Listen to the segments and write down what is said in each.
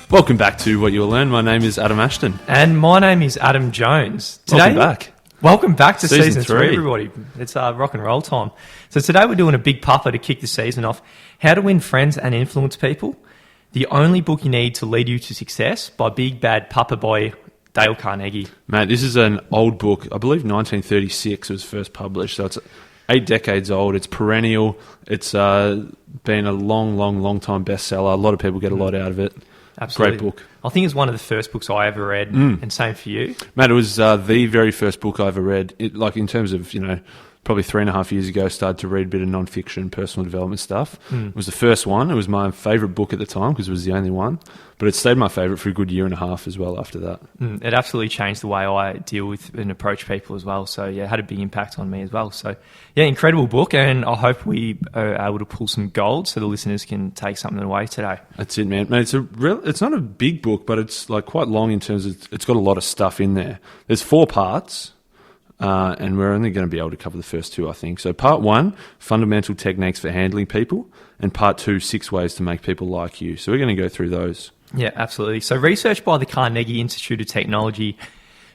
Welcome back to What You Will Learn. My name is Adam Ashton. And my name is Adam Jones. Welcome back to season 3, everybody. It's rock and roll time. So today we're doing a big puffer to kick the season off. How to Win Friends and Influence People. The Only Book You Need to Lead You to Success by Big Bad Papa Boy Dale Carnegie. Mate, this is an old book. I believe 1936 was first published. So it's 8 decades old. It's perennial. It's been a long time bestseller. A lot of people get a lot out of it. Absolutely. Great book. I think it's one of the first books I ever read, and same for you. Mate, it was the very first book I ever read. Like in terms of, probably 3.5 years ago, started to read a bit of non-fiction, personal development stuff. It was the first one. It was my favourite book at the time because it was the only one. But it stayed my favourite for a good 1.5 years as well after that. It absolutely changed the way I deal with and approach people as well. So, yeah, it had a big impact on me as well. So, yeah, incredible book. And I hope we are able to pull some gold so the listeners can take something away today. That's it, man. Mate, it's not a big book, but it's like quite long in terms of it's got a lot of stuff in there. There's 4 parts. And we're only going to be able to cover the first 2, I think. So part 1, fundamental techniques for handling people, and part 2, 6 ways to make people like you. So we're going to go through those. Yeah, absolutely. So research by the Carnegie Institute of Technology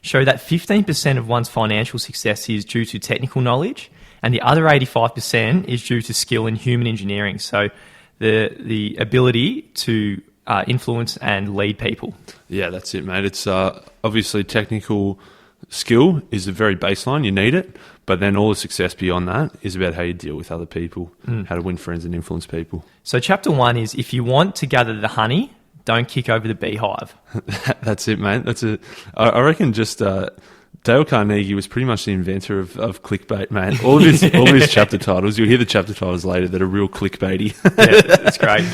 show that 15% of one's financial success is due to technical knowledge, and the other 85% is due to skill in human engineering. So the ability to influence and lead people. Yeah, that's it, mate. It's obviously technical skill is the very baseline. You need it. But then all the success beyond that is about how you deal with other people, how to win friends and influence people. So chapter 1 is, if you want to gather the honey, don't kick over the beehive. That's it, mate. I reckon just Dale Carnegie was pretty much the inventor of clickbait, mate. All of his chapter titles, you'll hear the chapter titles later, that are real clickbaity. Yeah, that's great.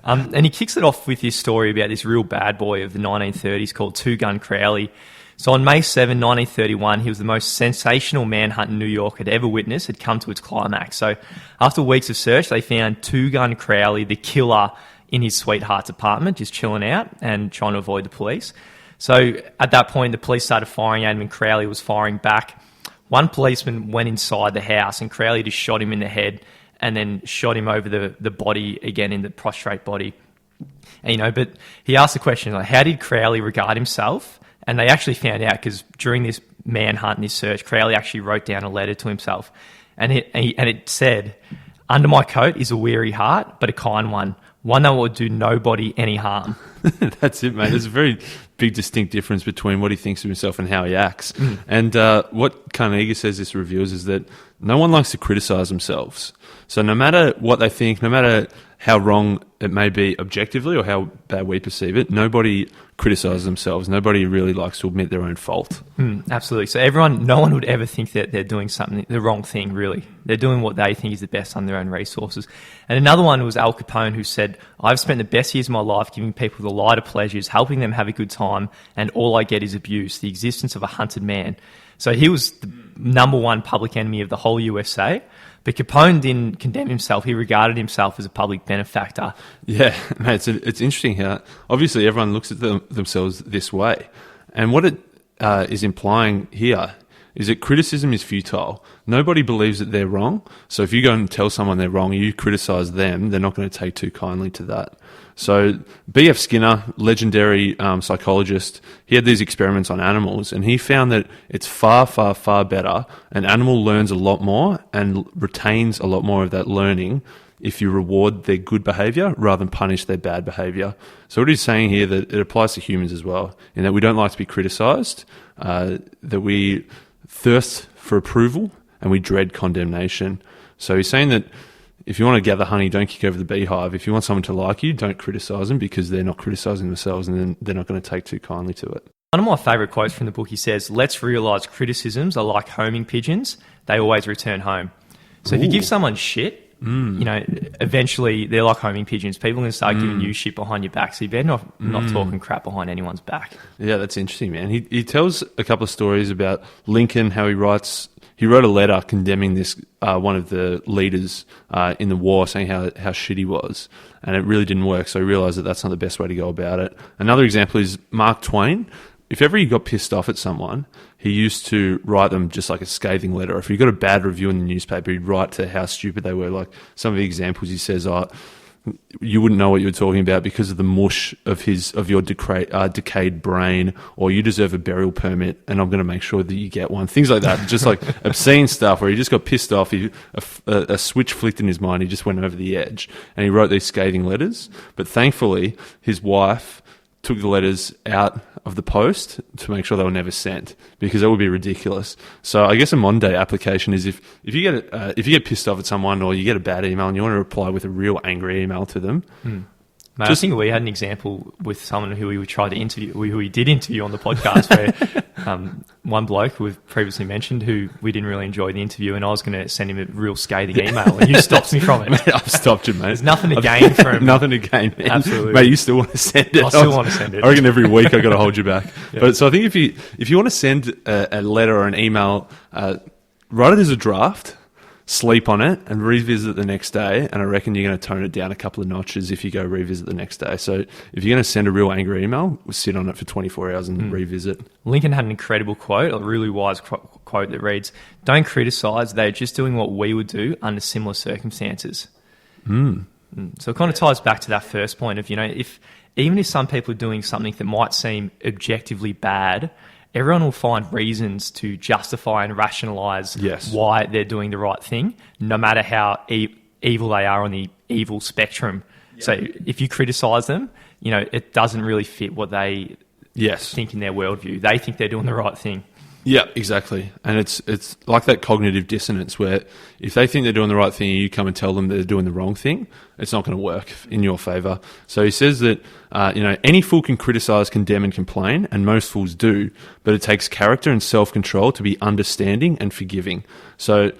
And he kicks it off with this story about this real bad boy of the 1930s called Two Gun Crowley. So on May 7, 1931, he was the most sensational manhunt New York had ever witnessed, had come to its climax. So after weeks of search, they found Two Gun Crowley, the killer, in his sweetheart's apartment, just chilling out and trying to avoid the police. So at that point, the police started firing at him and Crowley was firing back. One policeman went inside the house and Crowley just shot him in the head and then shot him over the body again, in the prostrate body. And, but he asked the question, like, how did Crowley regard himself? And they actually found out because during this manhunt and this search, Crowley actually wrote down a letter to himself. And it said, "Under my coat is a weary heart, but a kind one that will do nobody any harm." That's it, mate. There's a very big distinct difference between what he thinks of himself and how he acts. And what Carnegie says this reveals is that no one likes to criticize themselves. So no matter what they think, no matter how wrong it may be objectively or how bad we perceive it, nobody criticizes themselves. Nobody really likes to admit their own fault. Absolutely. So no one would ever think that they're doing something, the wrong thing, really. They're doing what they think is the best on their own resources. And another one was Al Capone, who said, "I've spent the best years of my life giving people the lighter pleasures, helping them have a good time, and all I get is abuse, the existence of a hunted man." So he was the number one public enemy of the whole USA. But Capone didn't condemn himself. He regarded himself as a public benefactor. Yeah, mate, it's interesting how obviously everyone looks at themselves this way. And what it is implying here is that criticism is futile. Nobody believes that they're wrong. So if you go and tell someone they're wrong, you criticize them, they're not going to take too kindly to that. So B.F. Skinner, legendary psychologist, he had these experiments on animals and he found that it's far better. An animal learns a lot more and retains a lot more of that learning if you reward their good behavior rather than punish their bad behavior. So what he's saying here, that it applies to humans as well, in that we don't like to be criticized, that we thirst for approval and we dread condemnation. So he's saying that if you want to gather honey, don't kick over the beehive. If you want someone to like you, don't criticize them because they're not criticizing themselves and then they're not going to take too kindly to it. One of my favourite quotes from the book, he says, "Let's realise criticisms are like homing pigeons. They always return home." So if you give someone shit, eventually they're like homing pigeons. People are going to start giving you shit behind your back. So you better not talking crap behind anyone's back. Yeah, that's interesting, man. He tells a couple of stories about Lincoln, how he wrote a letter condemning this one of the leaders in the war, saying how shit he was, and it really didn't work. So he realised that that's not the best way to go about it. Another example is Mark Twain. If ever he got pissed off at someone, he used to write them just like a scathing letter. If he got a bad review in the newspaper, he'd write to how stupid they were. Like some of the examples he says are, you wouldn't know what you were talking about because of the mush of your decayed brain, or you deserve a burial permit and I'm going to make sure that you get one. Things like that. Just like obscene stuff where he just got pissed off. A switch flicked in his mind. He just went over the edge and he wrote these scathing letters. But thankfully, his wife took the letters out of the post to make sure they were never sent, because that would be ridiculous. So I guess a modern day application is if you get pissed off at someone, or you get a bad email and you want to reply with a real angry email to them. Mate, I think we had an example with someone who we tried to interview, who we did interview on the podcast, where one bloke we've previously mentioned who we didn't really enjoy the interview, and I was going to send him a real scathing email, and you stopped me from it. Mate, I've stopped you, mate. There's nothing to gain from nothing to gain, man. Absolutely, mate. You still want to send it? I still want to send it. I reckon every week I got to hold you back. Yeah. But so I think if you want to send a letter or an email, write it as a draft. Sleep on it and revisit it the next day, and I reckon you're going to tone it down a couple of notches if you go revisit the next day. So if you're going to send a real angry email, we'll sit on it for 24 hours and revisit. Lincoln had an incredible quote, a really wise quote that reads, "Don't criticise, they're just doing what we would do under similar circumstances." So it kind of ties back to that first point of, even if some people are doing something that might seem objectively bad, everyone will find reasons to justify and rationalise why they're doing the right thing, no matter how evil they are on the evil spectrum. Yep. So if you criticise them, it doesn't really fit what they think in their worldview. They think they're doing the right thing. Yeah, exactly. And it's like that cognitive dissonance where if they think they're doing the right thing and you come and tell them they're doing the wrong thing, it's not going to work in your favour. So he says that, any fool can criticise, condemn and complain, and most fools do, but it takes character and self-control to be understanding and forgiving. So,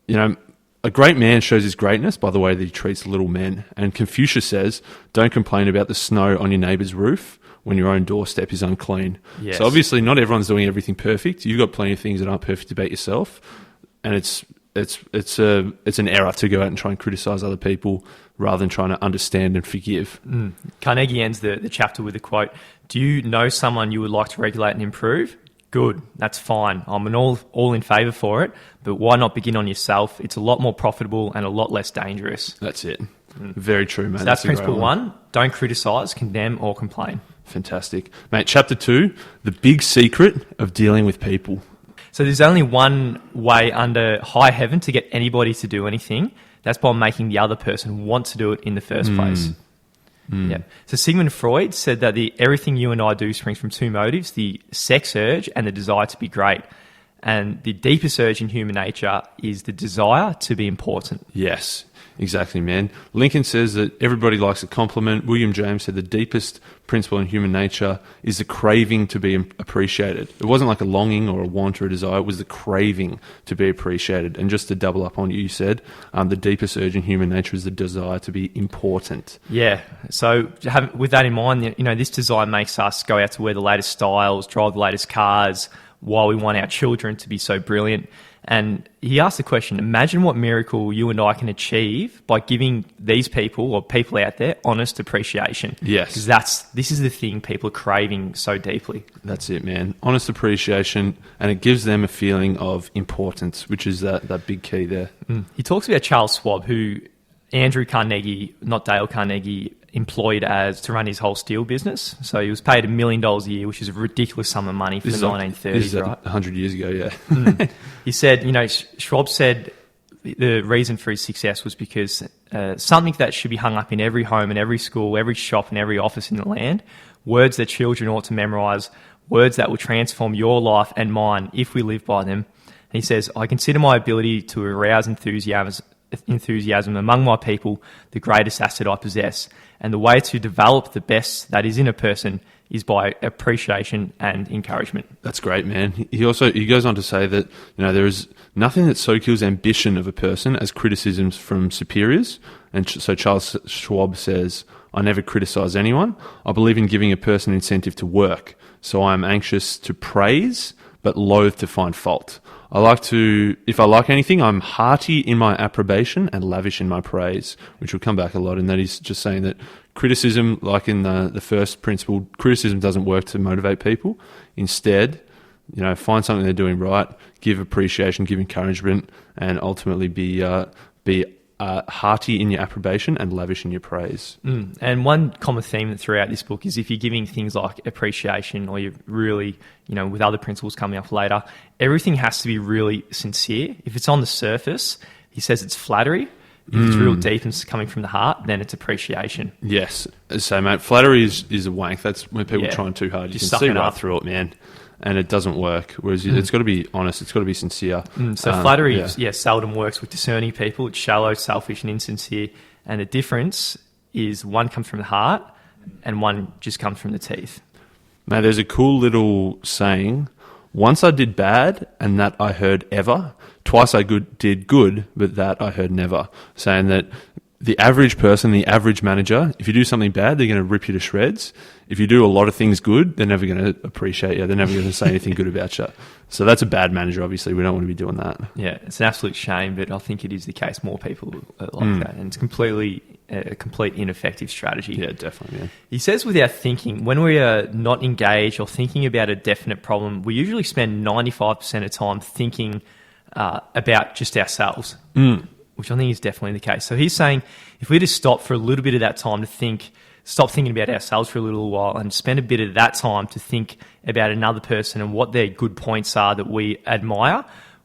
a great man shows his greatness by the way that he treats little men. And Confucius says, don't complain about the snow on your neighbour's roof when your own doorstep is unclean. Yes. So obviously not everyone's doing everything perfect. You've got plenty of things that aren't perfect about yourself. And it's an error to go out and try and criticise other people rather than trying to understand and forgive. Carnegie ends the chapter with a quote, "Do you know someone you would like to regulate and improve? Good, that's fine. I'm all in favour for it, but why not begin on yourself? It's a lot more profitable and a lot less dangerous." That's it. Very true, mate. So that's principle one. Don't criticise, condemn or complain. Fantastic. Mate, chapter 2, the big secret of dealing with people. So there's only one way under high heaven to get anybody to do anything. That's by making the other person want to do it in the first place. Yeah. So Sigmund Freud said that everything you and I do springs from two motives, the sex urge and the desire to be great. And the deepest urge in human nature is the desire to be important. Yes, exactly, man. Lincoln says that everybody likes a compliment. William James said the deepest principle in human nature is the craving to be appreciated. It wasn't like a longing or a want or a desire. It was the craving to be appreciated. And just to double up on what you said, the deepest urge in human nature is the desire to be important. Yeah. So with that in mind, this desire makes us go out to wear the latest styles, drive the latest cars, while we want our children to be so brilliant. And he asked the question, imagine what miracle you and I can achieve by giving these people or people out there honest appreciation. Yes. Because this is the thing people are craving so deeply. That's it, man. Honest appreciation, and it gives them a feeling of importance, which is that big key there. He talks about Charles Schwab, who Andrew Carnegie, not Dale Carnegie, employed to run his whole steel business. So he was paid $1 million a year, which is a ridiculous sum of money for the 1930s, this is right? 100 years ago, yeah. He said, Schwab said the reason for his success was because something that should be hung up in every home and every school, every shop and every office in the land, words that children ought to memorise, words that will transform your life and mine if we live by them. And he says, I consider my ability to arouse enthusiasm among my people the greatest asset I possess. And the way to develop the best that is in a person is by appreciation and encouragement. That's great, man. He goes on to say that there is nothing that so kills ambition of a person as criticisms from superiors. And so Charles Schwab says, I never criticize anyone. I believe in giving a person incentive to work. So I am anxious to praise, but loath to find fault. If I like anything, I'm hearty in my approbation and lavish in my praise, which will come back a lot. And that is just saying that criticism, like in the first principle, criticism doesn't work to motivate people. Instead, find something they're doing right, give appreciation, give encouragement, and ultimately be hearty in your approbation and lavish in your praise. And one common theme throughout this book is if you're giving things like appreciation or you're really, with other principles coming up later, everything has to be really sincere. If it's on the surface, he says it's flattery. If it's real deep and it's coming from the heart, then it's appreciation. Yes. So, mate, flattery is a wank. That's when people trying too hard. You can see right through it, man. And it doesn't work. Whereas it's got to be honest. It's got to be sincere. So flattery, seldom works with discerning people. It's shallow, selfish, and insincere. And the difference is one comes from the heart and one just comes from the teeth. Mate, there's a cool little saying. Once I did bad, and that I heard ever. Twice I did good, but that I heard never. Saying that the average person, the average manager, if you do something bad, they're going to rip you to shreds. If you do a lot of things good, they're never going to appreciate you. They're never going to say anything good about you. So that's a bad manager, obviously. We don't want to be doing that. Yeah, it's an absolute shame, but I think it is the case. More people are like that. And it's a complete ineffective strategy. Yeah, definitely. Yeah. He says with our thinking, when we are not engaged or thinking about a definite problem, we usually spend 95% of time thinking about just ourselves, which I think is definitely the case. So he's saying if we just stop for a little bit of that time to stop thinking about ourselves for a little while and spend a bit of that time to think about another person and what their good points are that we admire,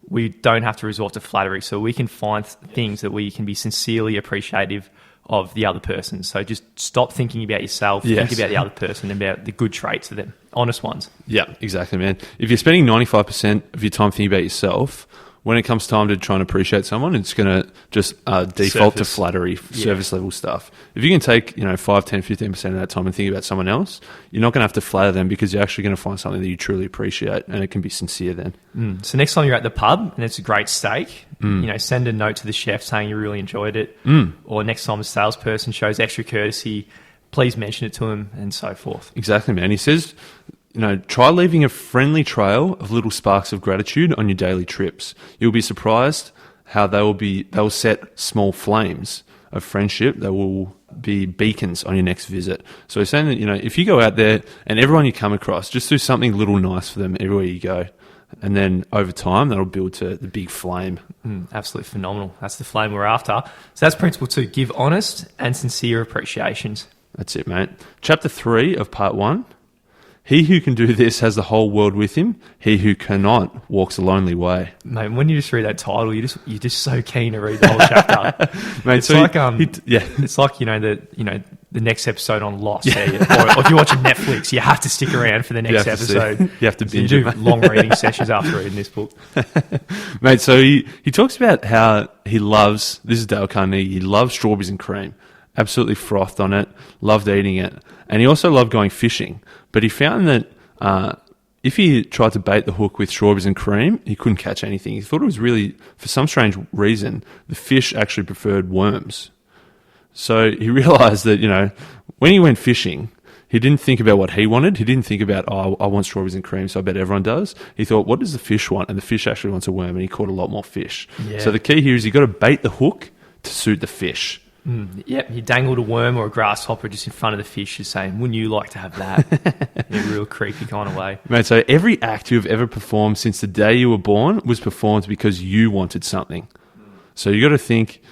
we don't have to resort to flattery. So we can find things that we can be sincerely appreciative of the other person. So just stop thinking about yourself, think about the other person, about the good traits of them, honest ones. Yeah, exactly, man. If you're spending 95% of your time thinking about yourself, when it comes time to try and appreciate someone, it's going to just default to flattery, service level stuff. If you can take 5, 10, 15% of that time and think about someone else, you're not going to have to flatter them because you're actually going to find something that you truly appreciate, and it can be sincere then. So next time you're at the pub and it's a great steak, send a note to the chef saying you really enjoyed it. Or next time a salesperson shows extra courtesy, please mention it to him, and so forth. Exactly, man. He says, try leaving a friendly trail of little sparks of gratitude on your daily trips. You'll be surprised how they'll set small flames of friendship that will be beacons on your next visit. So he's saying that, if you go out there and everyone you come across, just do something little nice for them everywhere you go. And then over time, that'll build to the big flame. Absolutely phenomenal. That's the flame we're after. So that's principle 2, give honest and sincere appreciations. That's it, mate. Chapter 3 of part 1. He who can do this has the whole world with him. He who cannot walks a lonely way. Mate, when you just read that title, you're just so keen to read the whole chapter. Mate, it's like the next episode on Lost. Or if you're watching Netflix, you have to stick around for the next episode. You have to binge it. You do long reading sessions after reading this book. Mate, so he talks about how he loves, this is Dale Carnegie, he loves strawberries and cream. Absolutely frothed on it, loved eating it. And he also loved going fishing. But he found that if he tried to bait the hook with strawberries and cream, he couldn't catch anything. He thought it was really, for some strange reason, the fish actually preferred worms. So he realized that, when he went fishing, he didn't think about what he wanted. He didn't think about, I want strawberries and cream, so I bet everyone does. He thought, what does the fish want? And the fish actually wants a worm, and he caught a lot more fish. Yeah. So the key here is you've got to bait the hook to suit the fish. Yep, he dangled a worm or a grasshopper just in front of the fish, just saying, wouldn't you like to have that? In a real creepy kind of way. Mate, so every act you've ever performed since the day you were born was performed because you wanted something. So you got to think,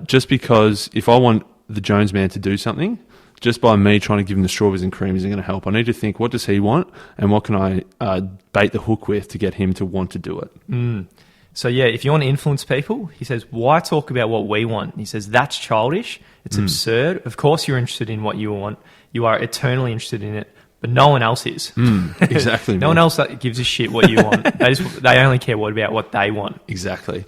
just because if I want the Jones man to do something, just by me trying to give him the strawberries and cream isn't going to help. I need to think, what does he want, and what can I bait the hook with to get him to want to do it? So yeah, if you want to influence people, he says, why talk about what we want? He says, that's childish. It's absurd. Of course you're interested in what you want. You are eternally interested in it, but no one else is. Exactly. No one else gives a shit what you want. They only care about what they want. Exactly.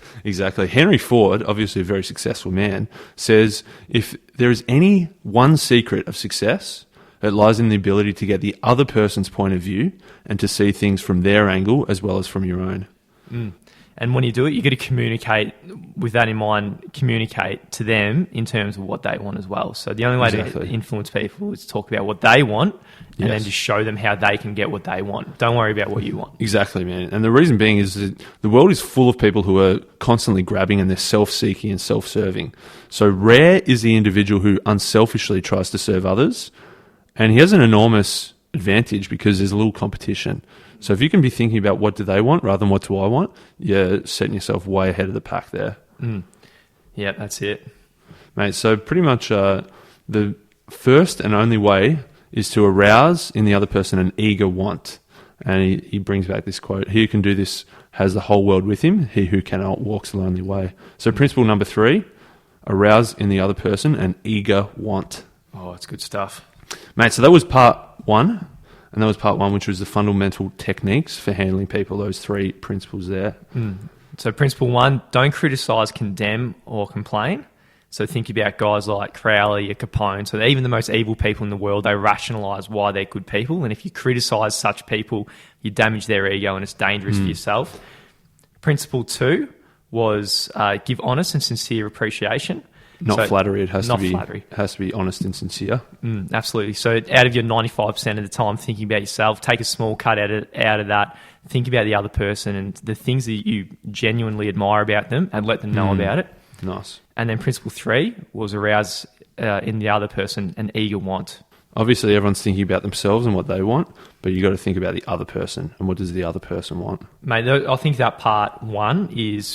Henry Ford, obviously a very successful man, says, if there is any one secret of success, it lies in the ability to get the other person's point of view and to see things from their angle as well as from your own. And when you do it, you've got to communicate with that in mind, communicate to them in terms of what they want as well. So the only way to influence people is to talk about what they want and then just show them how they can get what they want. Don't worry about what you want. Exactly, man. And the reason being is that the world is full of people who are constantly grabbing and they're self-seeking and self-serving. So rare is the individual who unselfishly tries to serve others. And he has an enormous advantage because there's a little competition. So if you can be thinking about what do they want rather than what do I want, you're setting yourself way ahead of the pack there. Yeah, that's it. Mate, so pretty much the first and only way is to arouse in the other person an eager want. And he brings back this quote: "He who can do this has the whole world with him. He who cannot walks the lonely way." So principle number 3, arouse in the other person an eager want. Oh, it's good stuff. Mate, so that was part 1. And that was part 1, which was the fundamental techniques for handling people, those 3 principles there. So principle 1, don't criticise, condemn or complain. So think about guys like Crowley or Capone. So even the most evil people in the world, they rationalise why they're good people. And if you criticise such people, you damage their ego and it's dangerous for yourself. Principle 2 was give honest and sincere appreciation. Not flattery. It has to be flattery. It has to be honest and sincere. Absolutely. So out of your 95% of the time thinking about yourself, take a small cut out of that. Think about the other person and the things that you genuinely admire about them and let them know about it. Nice. And then principle 3 was arouse in the other person an eager want. Obviously, everyone's thinking about themselves and what they want, but you got to think about the other person and what does the other person want. Mate, I think that part 1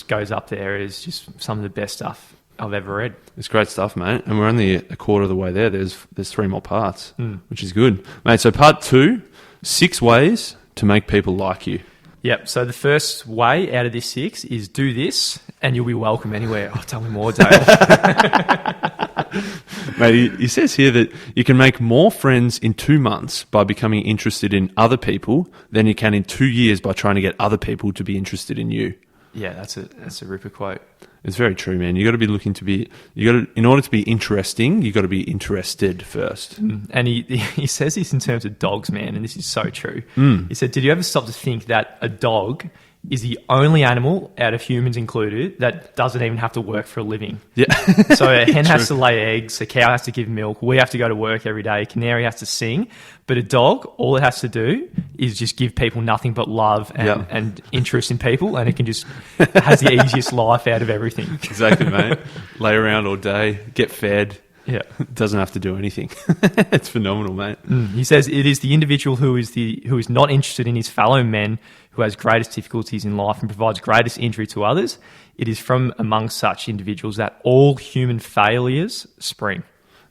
goes up there as just some of the best stuff I've ever read. It's great stuff, mate. And we're only a quarter of the way there. There's 3 more parts, which is good. Mate, so part 2, 6 ways to make people like you. Yep. So the first way out of this 6 is do this and you'll be welcome anywhere. Oh, tell me more, Dale. Mate, he says here that you can make more friends in 2 months by becoming interested in other people than you can in 2 years by trying to get other people to be interested in you. Yeah, that's a ripper quote. It's very true, man. You got to be looking to be. In order to be interesting, you got to be interested first. And he says this in terms of dogs, man, and this is so true. He said, "Did you ever stop to think that a dog is the only animal, out of humans included, that doesn't even have to work for a living?" Yeah. So a hen has to lay eggs, a cow has to give milk, we have to go to work every day, a canary has to sing, but a dog, all it has to do is just give people nothing but love and interest in people, and it can just has the easiest life out of everything. Exactly, mate. Lay around all day, get fed. Yeah. Doesn't have to do anything. It's phenomenal, mate. He says it is the individual who is not interested in his fellow men who has greatest difficulties in life and provides greatest injury to others. It is from among such individuals that all human failures spring.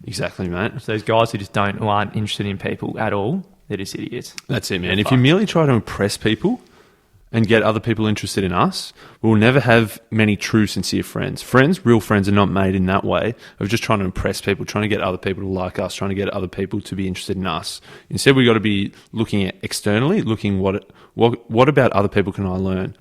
Exactly, mate. So those guys who aren't interested in people at all, they're just idiots. That's it, man. If you merely try to impress people and get other people interested in us, we'll never have many true, sincere friends. Real friends are not made in that way of just trying to impress people, trying to get other people to like us, trying to get other people to be interested in us. Instead, we've got to be looking at externally, looking what about other people can I learn?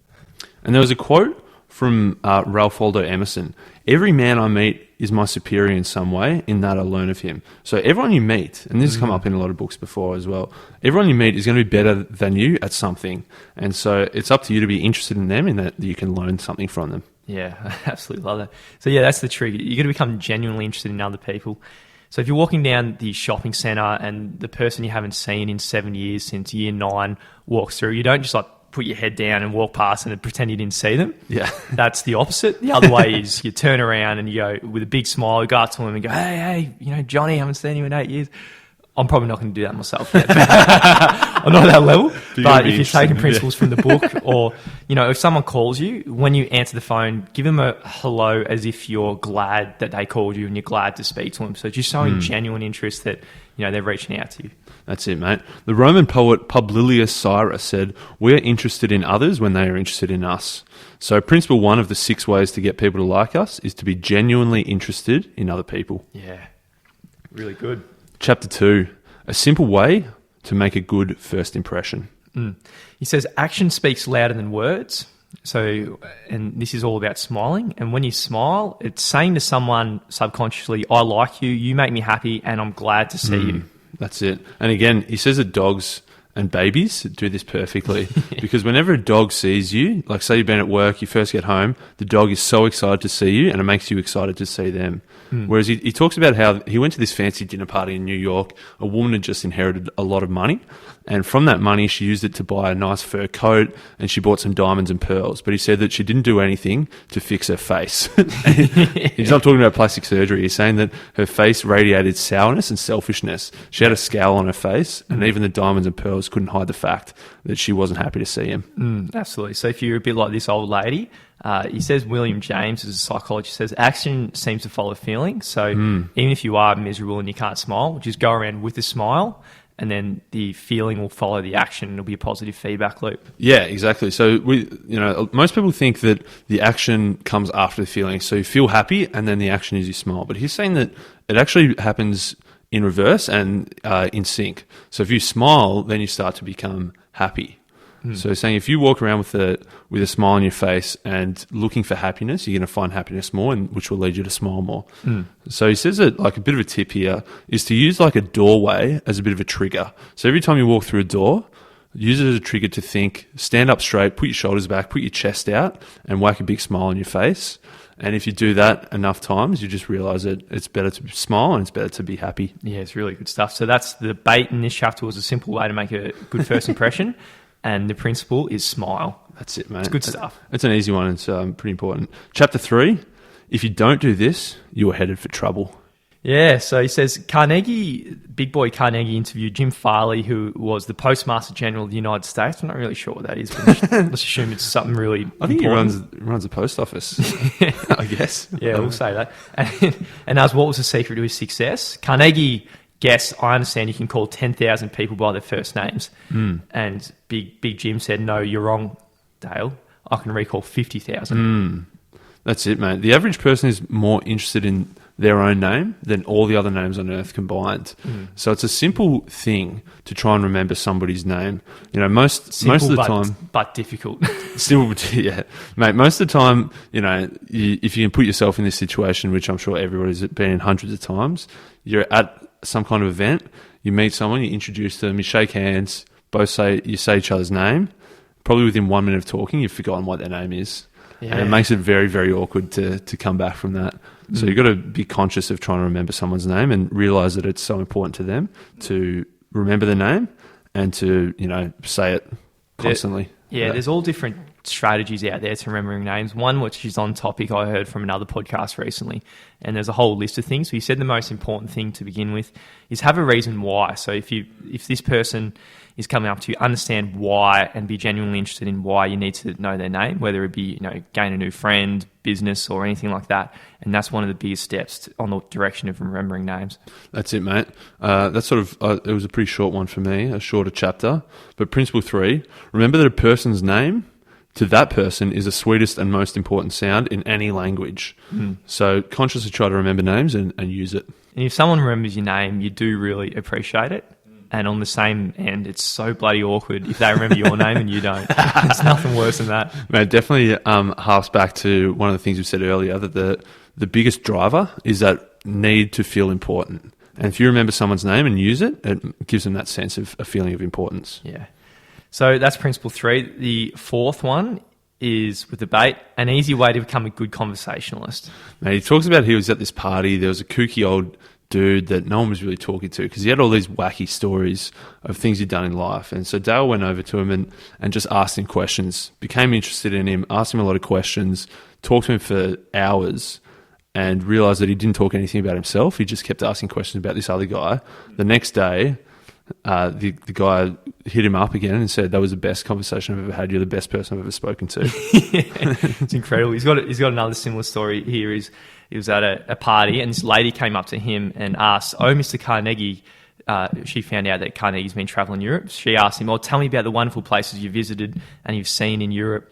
And there was a quote from Ralph Waldo Emerson: "Every man I meet is my superior in some way, in that I learn of him." So everyone you meet, and this has come up in a lot of books before as well, everyone you meet is going to be better than you at something. And so it's up to you to be interested in them, in that you can learn something from them. Yeah, I absolutely love that. So yeah, that's the trick. You've got to become genuinely interested in other people. So if you're walking down the shopping centre and the person you haven't seen in 7 years since year 9 walks through, you don't just like put your head down and walk past and pretend you didn't see them. Yeah. That's the opposite. The other way is you turn around and you go with a big smile, you go up to him and go, hey, Johnny, I haven't seen you in 8 years. I'm probably not going to do that myself yet. I'm not at that level. But if you're taking principles from the book, or, if someone calls you, when you answer the phone, give them a hello as if you're glad that they called you and you're glad to speak to them. So just showing genuine interest that, they're reaching out to you. That's it, mate. The Roman poet Publilius Cyrus said, "We are interested in others when they are interested in us." So principle 1 of the 6 ways to get people to like us is to be genuinely interested in other people. Yeah, really good. Chapter 2, a simple way to make a good first impression. He says, action speaks louder than words. So, and this is all about smiling. And when you smile, it's saying to someone subconsciously, I like you, you make me happy, and I'm glad to see you. That's it. And again, he says that dogs and babies do this perfectly because whenever a dog sees you, like say you've been at work, you first get home, the dog is so excited to see you and it makes you excited to see them. Whereas he talks about how he went to this fancy dinner party in New York. A woman had just inherited a lot of money, and from that money she used it to buy a nice fur coat, and she bought some diamonds and pearls. But he said that she didn't do anything to fix her face. He's not talking about plastic surgery. He's saying that her face radiated sourness and selfishness. She had a scowl on her face, and even the diamonds and pearls was, couldn't hide the fact that she wasn't happy to see him. Absolutely. So if you're a bit like this old lady, he says, William James, as a psychologist, says action seems to follow feeling. So even if you are miserable and you can't smile, just go around with a smile, and then the feeling will follow the action, and it'll be a positive feedback loop. Yeah, exactly. So most people think that the action comes after the feeling. So you feel happy, and then the action is you smile. But he's saying that it actually happens in reverse and in sync. So if you smile, then you start to become happy. So he's saying if you walk around with a smile on your face and looking for happiness, you're going to find happiness more, and which will lead you to smile more. So he says that like a bit of a tip here is to use like a doorway as a bit of a trigger. So every time you walk through a door, use it as a trigger to think, stand up straight, put your shoulders back, put your chest out, and whack a big smile on your face. And if you do that enough times, you just realize that it's better to smile and it's better to be happy. Yeah, it's really good stuff. So that's the bait in this chapter, was a simple way to make a good first impression. And the principle is smile. That's it, mate. It's good stuff. It's an easy one. It's pretty important. Chapter 3, if you don't do this, you're headed for trouble. Yeah, so he says big boy Carnegie interviewed Jim Farley, who was the Postmaster General of the United States. I'm not really sure what that is, but let's assume it's something really I think important. he runs a post office, I guess. Yeah, we'll say that. And asked what was the secret to his success. Carnegie guessed, I understand you can call 10,000 people by their first names. And Big Jim said, no, you're wrong, Dale. I can recall 50,000. That's it, mate. The average person is more interested in their own name than all the other names on earth combined. So it's a simple thing to try and remember somebody's name. Most of the time, but difficult. Simple, yeah, mate. Most of the time, if you can put yourself in this situation, which I'm sure everybody's been in hundreds of times, you're at some kind of event, you meet someone, you introduce them, you shake hands, you say each other's name. Probably within 1 minute of talking, you've forgotten what their name is. Yeah. And it makes it very, very awkward to come back from that. So you've got to be conscious of trying to remember someone's name and realize that it's so important to them to remember the name and to, say it constantly. There's all different strategies out there to remembering names. One, which is on topic, I heard from another podcast recently, and there's a whole list of things. So he said the most important thing to begin with is have a reason why. So if this person is coming up to you, understand why and be genuinely interested in why you need to know their name, whether it be, gain a new friend, business, or anything like that. And that's one of the biggest steps on the direction of remembering names. That's it, mate. That's sort of, it was a pretty short one for me, a shorter chapter. But principle 3, remember that a person's name to that person is the sweetest and most important sound in any language. So consciously try to remember names and use it. And if someone remembers your name, you do really appreciate it. And on the same end, it's so bloody awkward if they remember your name and you don't. It's nothing worse than that. Man, it definitely harks back to one of the things we said earlier, that the biggest driver is that need to feel important. And if you remember someone's name and use it, it gives them that sense of a feeling of importance. Yeah. So that's principle 3. The fourth one is with debate, an easy way to become a good conversationalist. Now, he talks about he was at this party. There was a kooky old dude that no one was really talking to because he had all these wacky stories of things he'd done in life. And so Dale went over to him and just asked him questions, became interested in him, asked him a lot of questions, talked to him for hours, and realised that he didn't talk anything about himself. He just kept asking questions about this other guy. The next day, the guy hit him up again and said, that was the best conversation I've ever had. You're the best person I've ever spoken to. It's incredible. He's got another similar story here. He was at a party and this lady came up to him and asked, "Oh, Mr. Carnegie," she found out that Carnegie's been travelling Europe. She asked him, "Oh, tell me about the wonderful places you visited and you've seen in Europe."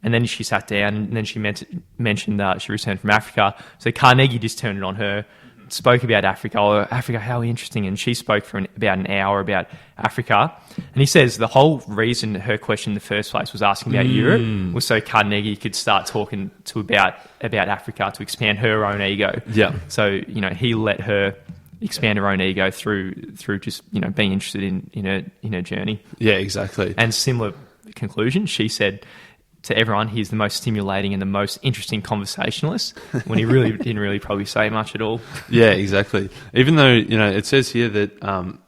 And then she sat down and then she mentioned she returned from Africa. So Carnegie just turned it on her, spoke about Africa. "Oh, Africa, how interesting." And she spoke for about an hour about Africa. And he says the whole reason her question in the first place was asking about Europe was so Carnegie could start talking about Africa to expand her own ego. Yeah. So, he let her expand her own ego through just, being interested in her journey. Yeah, exactly. And similar conclusion, she said to everyone, he's the most stimulating and the most interesting conversationalist, when he really didn't really probably say much at all. Yeah, exactly. Even though, it says here that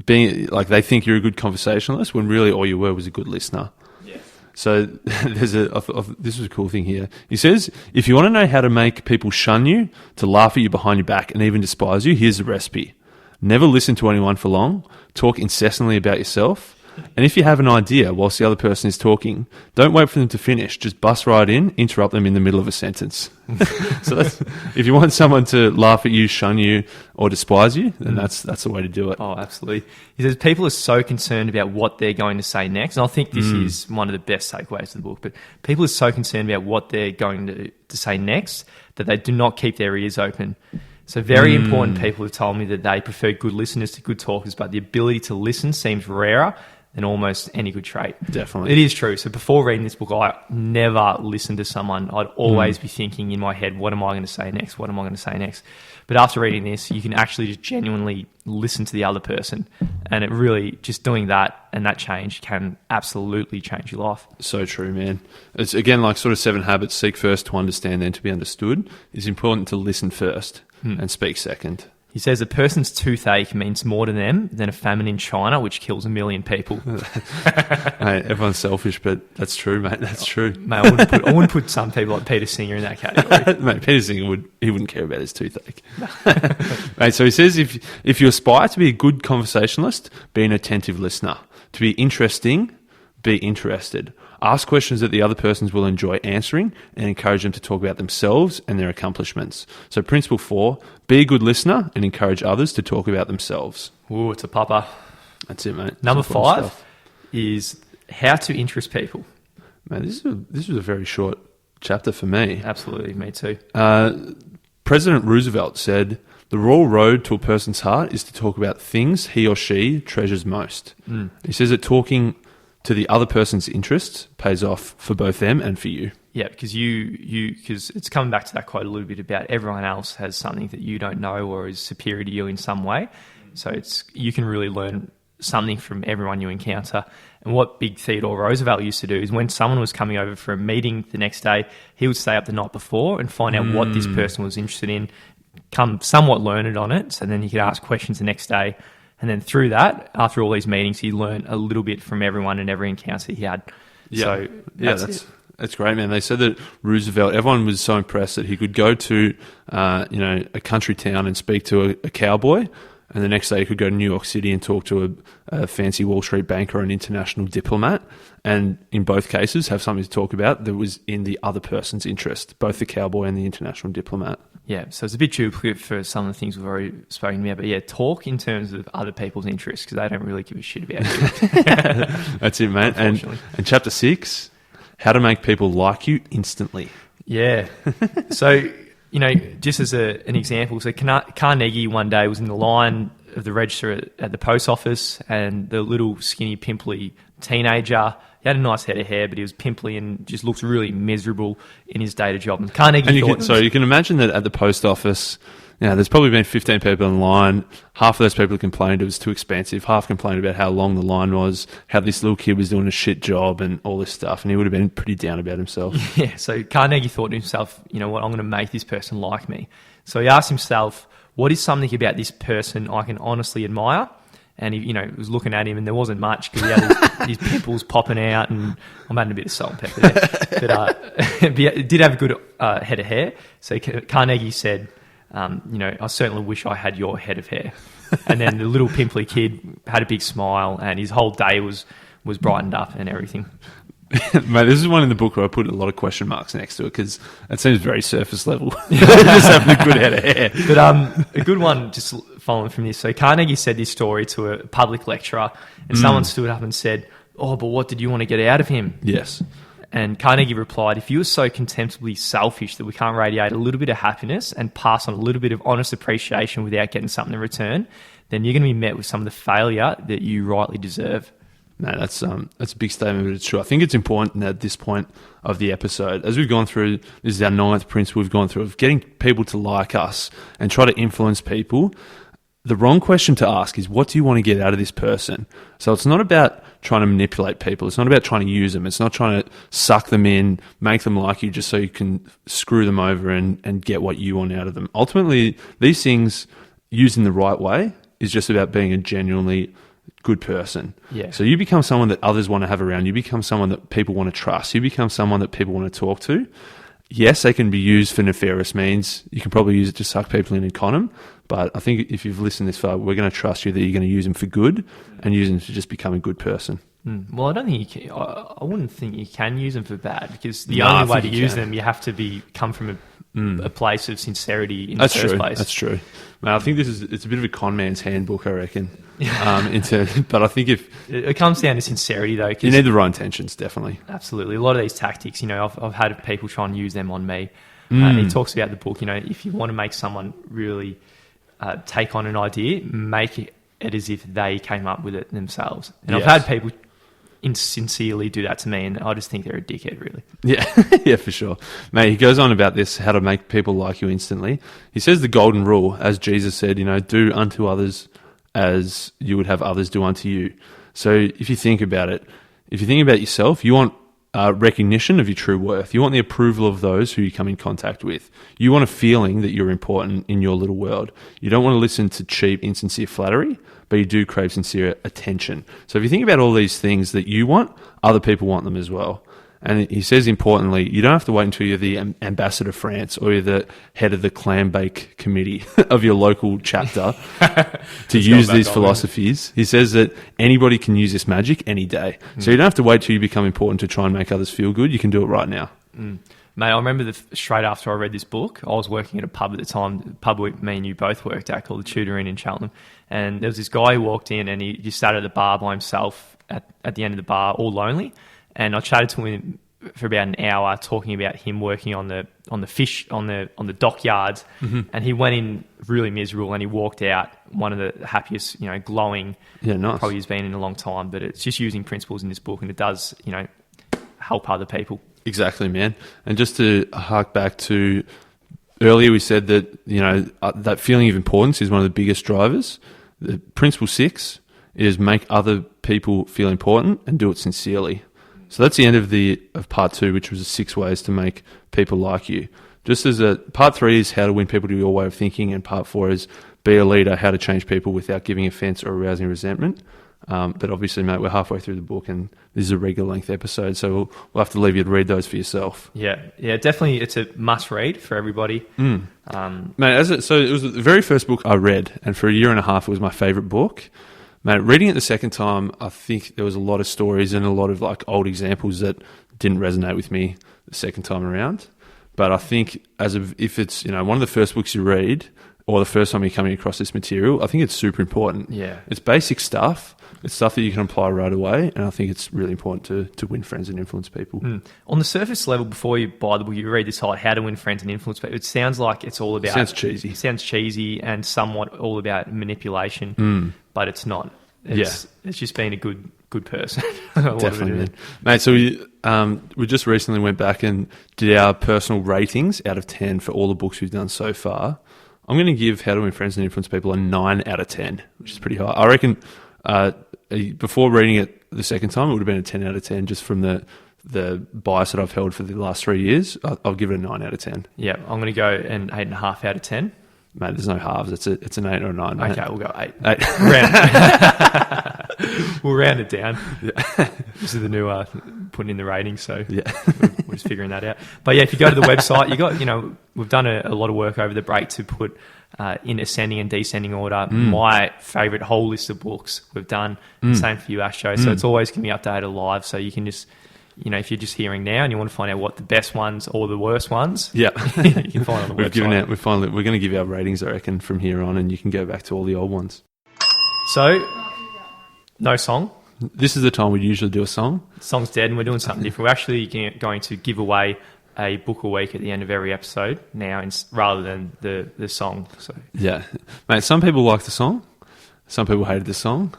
being like they think you're a good conversationalist when really all you were was a good listener. Yeah. So this was a cool thing here. He says, if you want to know how to make people shun you, to laugh at you behind your back and even despise you, here's the recipe. Never listen to anyone for long. Talk incessantly about yourself. And if you have an idea whilst the other person is talking, don't wait for them to finish. Just bust right in, interrupt them in the middle of a sentence. So if you want someone to laugh at you, shun you, or despise you, then that's the way to do it. Oh, absolutely. He says people are so concerned about what they're going to say next. And I think this is one of the best takeaways of the book. But people are so concerned about what they're going to say next that they do not keep their ears open. So very important people have told me that they prefer good listeners to good talkers, but the ability to listen seems rarer than almost any good trait. Definitely. It is true. So before reading this book, I never listened to someone. I'd always be thinking in my head, what am I going to say next? What am I going to say next? But after reading this, you can actually just genuinely listen to the other person. And it really, just doing that and that change can absolutely change your life. So true, man. It's again like sort of 7 habits: seek first to understand, then to be understood. It's important to listen first and speak second. He says a person's toothache means more to them than a famine in China, which kills 1 million people. Mate, everyone's selfish, but that's true, mate. That's true. Mate, I wouldn't put some people like Peter Singer in that category. Mate, Peter Singer wouldn't care about his toothache. Mate, so he says if you aspire to be a good conversationalist, be an attentive listener. To be interesting, be interested. Ask questions that the other persons will enjoy answering and encourage them to talk about themselves and their accomplishments. So principle 4, be a good listener and encourage others to talk about themselves. Ooh, it's a pupper. That's it, mate. Number 5 is how to interest people. Man, this was a very short chapter for me. Absolutely, me too. President Roosevelt said, the royal road to a person's heart is to talk about things he or she treasures most. He says that talking to the other person's interests pays off for both them and for you. Yeah, because because it's coming back to that quote a little bit about everyone else has something that you don't know or is superior to you in some way. So you can really learn something from everyone you encounter. And what Big Theodore Roosevelt used to do is when someone was coming over for a meeting the next day, he would stay up the night before and find out what this person was interested in, come somewhat learned on it, so then he could ask questions the next day. And then through that, after all these meetings, he learned a little bit from everyone and every encounter he had. Yeah. So that's great, man. They said that Roosevelt, everyone was so impressed that he could go to a country town and speak to a cowboy, and the next day he could go to New York City and talk to a fancy Wall Street banker or an international diplomat, and in both cases have something to talk about that was in the other person's interest, both the cowboy and the international diplomat. Yeah, so it's a bit duplicate for some of the things we've already spoken about, but yeah, talk in terms of other people's interests because they don't really give a shit about you. That's it, mate. And chapter 6, how to make people like you instantly. Yeah. So, just as an example, so Carnegie one day was in the line of the register at the post office, and the little skinny pimply teenager, he had a nice head of hair, but he was pimply and just looked really miserable in his day-to job. And Carnegie you can imagine that at the post office, there's probably been 15 people in line. Half of those people complained it was too expensive. Half complained about how long the line was, how this little kid was doing a shit job and all this stuff. And he would have been pretty down about himself. Yeah, so Carnegie thought to himself, you know what, I'm going to make this person like me. So he asked himself, what is something about this person I can honestly admire? And he, was looking at him, and there wasn't much because he had his pimples popping out, and I'm adding a bit of salt and pepper there. But he did have a good head of hair. So Carnegie said, I certainly wish I had your head of hair. And then the little pimply kid had a big smile, and his whole day was brightened up and everything. Mate, this is one in the book where I put a lot of question marks next to it because it seems very surface level. Just having a good head of hair. But a good one, just following from this. So Carnegie said this story to a public lecturer, and someone stood up and said, "Oh, but what did you want to get out of him?" Yes. And Carnegie replied, "If you are so contemptibly selfish that we can't radiate a little bit of happiness and pass on a little bit of honest appreciation without getting something in return, then you're going to be met with some of the failure that you rightly deserve." No, that's a big statement, but it's true. I think it's important at this point of the episode, as we've gone through, this is our 9th principle we've gone through, of getting people to like us and try to influence people. The wrong question to ask is, what do you want to get out of this person? So it's not about trying to manipulate people. It's not about trying to use them. It's not trying to suck them in, make them like you just so you can screw them over and get what you want out of them. Ultimately, these things, used in the right way, is just about being a genuinely good person. Yeah. So you become someone that others want to have around. You become someone that people want to trust. You become someone that people want to talk to. yes, they can be used for nefarious means. You can probably use it to suck people in and con them. But I think if you've listened this far, we're going to trust you that you're going to use them for good and use them to just become a good person. Well, I don't think you can. I wouldn't think you can use them for bad, because the only way to use them, you have to come from a place of sincerity in the first place. That's true. Man, I think it's a bit of a con man's handbook, I reckon. But I think if it comes down to sincerity, though, you need the right intentions, definitely. Absolutely, a lot of these tactics, I've had people try and use them on me. He talks about the book. If you want to make someone really take on an idea, make it as if they came up with it themselves. And I've had people insincerely do that to me, and I just think they're a dickhead, really. Yeah, yeah, for sure. Mate, he goes on about this, how to make people like you instantly. He says the golden rule, as Jesus said, do unto others as you would have others do unto you. So if you think about it, if you think about yourself, you want recognition of your true worth. You want the approval of those who you come in contact with. You want a feeling that you're important in your little world. You don't want to listen to cheap, insincere flattery, but you do crave sincere attention. So if you think about all these things that you want, other people want them as well. And he says, importantly, you don't have to wait until you're the ambassador of France or you're the head of the clam bake committee of your local chapter to use these philosophies. He says that anybody can use this magic any day. So you don't have to wait till you become important to try and make others feel good. You can do it right now. Mate, I remember straight after I read this book, I was working at a pub at the time, the pub me and you both worked at, called the Tudor Inn in Cheltenham. And there was this guy who walked in and he just sat at the bar by himself at the end of the bar, all lonely. And I chatted to him for about an hour, talking about him working on the fish on the dockyards, and he went in really miserable, and he walked out one of the happiest, glowing. Yeah, nice. Probably he's been in a long time, but it's just using principles in this book, and it does, help other people. Exactly, man. And just to hark back to earlier, we said that that feeling of importance is one of the biggest drivers. The principle 6 is make other people feel important and do it sincerely. So that's the end of part 2, which was the 6 ways to make people like you. Just as part 3 is how to win people to your way of thinking, and part 4 is be a leader, how to change people without giving offence or arousing resentment. But obviously, mate, we're halfway through the book, and this is a regular length episode, so we'll have to leave you to read those for yourself. Yeah, definitely, it's a must read for everybody. Mate, so it was the very first book I read, and for a year and a half, it was my favourite book. Mate, reading it the second time, I think there was a lot of stories and a lot of old examples that didn't resonate with me the second time around. But I think if it's one of the first books you read, or the first time you're coming across this material, I think it's super important. Yeah, it's basic stuff. It's stuff that you can apply right away, and I think it's really important to win friends and influence people. On the surface level, before you buy the book, you read this whole How to Win Friends and Influence People. It sounds like it's all about... Sounds cheesy. It sounds cheesy and somewhat all about manipulation, but it's not. It's just being a good person. Definitely, mate. So we just recently went back and did our personal ratings out of 10 for all the books we've done so far. I'm going to give How to Win Friends and Influence People a 9 out of 10, which is pretty high. I reckon before reading it the second time, it would have been a 10 out of 10 just from the bias that I've held for the last 3 years. I'll give it a 9 out of 10. Yeah, I'm going to go an 8.5 out of 10. Mate, there's no halves. It's an 8 or a 9. Mate. Okay, we'll go 8. 8. We'll round it down. Yeah. This is the new putting in the ratings, so we're just figuring that out. But yeah, if you go to the website, you got we've done a lot of work over the break to put in ascending and descending order my favourite whole list of books we've done. Same for you, Astro. So it's always going to be updated live, so you can just... if you're just hearing now and you want to find out what the best ones or the worst ones, you can find on the website. We're going to give you our ratings, I reckon, from here on, and you can go back to all the old ones. So, no song. This is the time we usually do a song. The song's dead, and we're doing something different. We're actually going to give away a book a week at the end of every episode now, rather than the song. So yeah, mate. Some people like the song. Some people hated the song.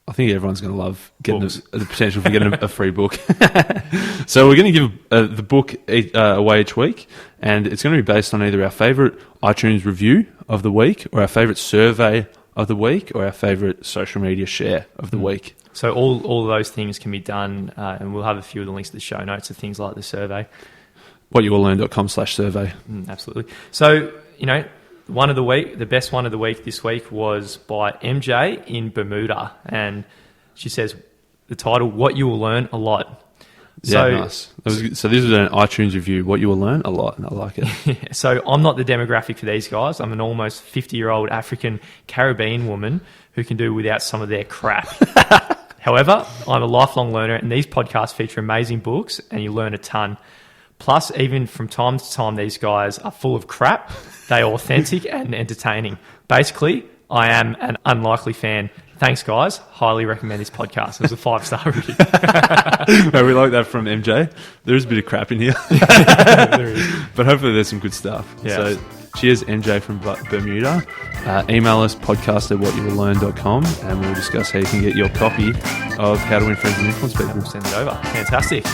I think everyone's going to love getting the potential for getting a free book. So we're going to give the book away each week, and it's going to be based on either our favourite iTunes review of the week, or our favourite survey of the week, or our favourite social media share of the week. So all of those things can be done, and we'll have a few of the links to the show notes of things like the survey. whatyouwilllearn.com/survey. Absolutely. So, one of the week, the best one of the week this week was by MJ in Bermuda, and she says the title, "What You Will Learn a Lot." So, nice. So this is an iTunes review. What you will learn a lot, and I like it. So I'm not the demographic for these guys. I'm an almost 50-year-old African Caribbean woman who can do without some of their crap. However, I'm a lifelong learner, and these podcasts feature amazing books, and you learn a ton. Plus, even from time to time, these guys are full of crap. They are authentic and entertaining. Basically, I am an unlikely fan. Thanks, guys. Highly recommend this podcast. It was a 5-star review. We like that from MJ. There is a bit of crap in here. There is. But hopefully there's some good stuff. Yeah. So cheers, MJ from Bermuda. Email us, podcast@whatyouwilllearn.com, and we'll discuss how you can get your copy of How to Win Friends and Influence People. Send it over. Fantastic.